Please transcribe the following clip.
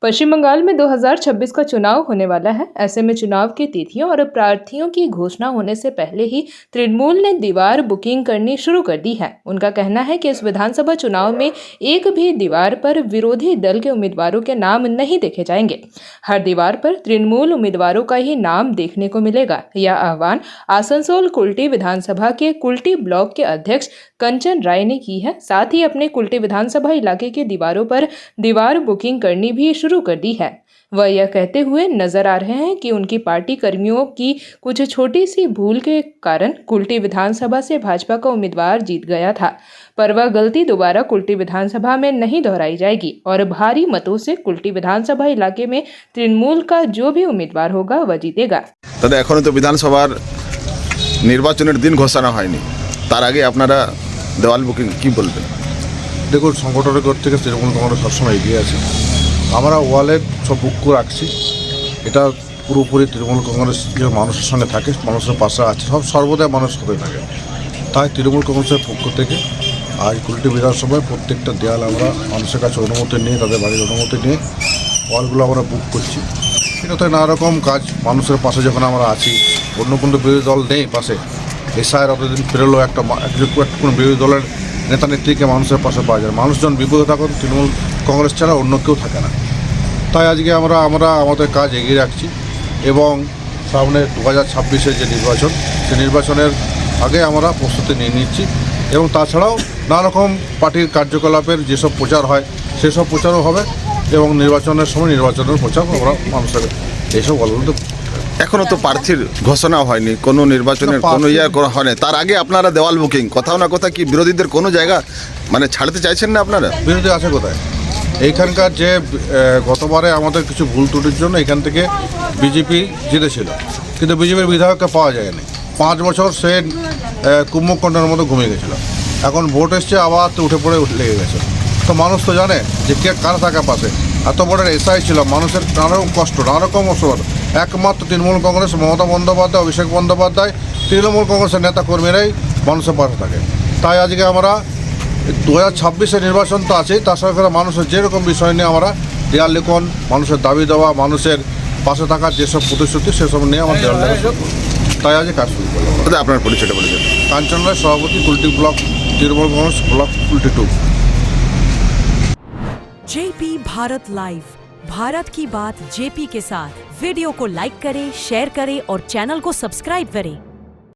पश्चिम बंगाल में 2026 का चुनाव होने वाला है। ऐसे में चुनाव की तिथियों और प्रार्थियों की घोषणा होने से पहले ही तृणमूल ने दीवार बुकिंग करनी शुरू कर दी है। उनका कहना है कि इस विधानसभा चुनाव में एक भी दीवार पर विरोधी दल के उम्मीदवारों के नाम नहीं देखे जाएंगे। हर दीवार पर तृणमूल उम्मीदवारों का ही नाम देखने को मिलेगा। यह आह्वान आसनसोल कुल्टी विधानसभा के कुल्टी ब्लॉक के अध्यक्ष कंचन राय ने की है। साथ ही अपने कुल्टी विधानसभा इलाके की दीवारों पर दीवार बुकिंग करनी भी शुरू कर दी है। वह यह कहते हुए नजर आ रहे हैं कि उनकी पार्टी कर्मियों की कुछ छोटी सी भूल के कारण कुल्टी विधानसभा से भाजपा का उम्मीदवार जीत गया था, पर वह गलती दोबारा कुल्टी विधानसभा में नहीं दोहराई जाएगी और भारी मतों से कुल्टी विधानसभा इलाके में तृणमूल का जो भी उम्मीदवार होगा वह जीतेगा। दादा एखोनो तो विधानसभार निर्वाचনের दिन घोषणा হয়নি, তার আগে আপনারা দেওয়াল বুকিং কি বলবেন? দেখুন, সংগঠনের দিক থেকে তৃণমূল কংগ্রেস সবসময় এগিয়ে আছে। আমরা ওয়ালেট সব বুক করে রাখছি। এটা পুরোপুরি তৃণমূল কংগ্রেস যে মানুষের সঙ্গে থাকে, মানুষের পাশে আছে, সব সর্বদাই মানুষের সাথে থাকে। তাই তৃণমূল কংগ্রেসের পক্ষ থেকে আজ কুলটি বিধানসভায় প্রত্যেকটা দেয়াল আমরা মানুষের কাছে অনুমতি নিয়ে, তাদের বাড়ির অনুমতি নিয়ে ওয়ালগুলো আমরা বুক করছি। এটাতে নানা রকম কাজ, মানুষের পাশে যখন আমরা আছি, অন্য কোনো বিরোধী দল নেই পাশে, এসআইয়ের অতদিন পেরোলো একটা কোনো বিরোধী দলের নেতা নেত্রীকে মানুষের পাশে পাওয়া যায়। মানুষজন বিপদে থাকুন, তৃণমূল কংগ্রেস ছাড়া অন্য কেউ থাকে না। তাই আজকে আমরা আমাদের কাজ এগিয়ে রাখছি এবং সামনে 2026-এর যে নির্বাচন, সেই নির্বাচনের আগে আমরা প্রস্তুতি নিয়ে নিচ্ছি এবং তাছাড়াও নানা রকম পার্টির কার্যকলাপের যেসব প্রচার হয় সেসব প্রচারও হবে এবং নির্বাচনের সময় নির্বাচনের প্রচার আমরা মানুষের এইসব বলতে। এখনো তো প্রার্থীর ঘোষণা হয়নি, কোনো নির্বাচনের কোনো করা হয়নি, তার আগে আপনারা দেওয়াল বুকিং কোথাও না কোথাও কি বিরোধীদের কোনো জায়গা মানে ছাড়তে চাইছেন না আপনারা? বিরোধী আছে কোথায়? এইখানকার যে গতবারে আমাদের কিছু ভুল ত্রুটির জন্য এখান থেকে বিজেপি জিতেছিল, কিন্তু বিজেপির বিধায়ককে পাওয়া যায়নি। 5 বছর সে কুম্ভকণ্ডের মতো ঘুমিয়ে গেছিল। এখন ভোট এসছে, আবার তো উঠে পড়ে লেগে গেছে। তো মানুষ তো জানে যে কে কার থাকা পাশে। এত বড় এসআই ছিল, মানুষের নানা রকম কষ্ট, নানা রকম অসুবিধা। একমাত্র তৃণমূল কংগ্রেস, মমতা বন্দ্যোপাধ্যায়, অভিষেক বন্দ্যোপাধ্যায়, তৃণমূল কংগ্রেসের নেতা কর্মীরাই মানুষের পাশে থাকে। তাই আজকে আমরা 2026-এর নির্বাচন তো আছেই, তার সঙ্গে মানুষের যেরকম বিষয় নিয়ে আমরা দেয়াল লিখন, মানুষের দাবি দেওয়া, মানুষের পাশে থাকার যেসব প্রতিশ্রুতি সেসব নিয়ে আমার দেয়াল লেখা, তাই আজ কাজ শুরু করলাম। আপনার পরিচয়টা বলেছেন? কাঞ্চন রায়, সভাপতি, Kulti block, Trinamool Congress block, Kulti 2। JP Bharat live, Bharat की बात जेपी के साथ। वीडियो को लाइक करें, शेयर करें और चैनल को सब्सक्राइब करें।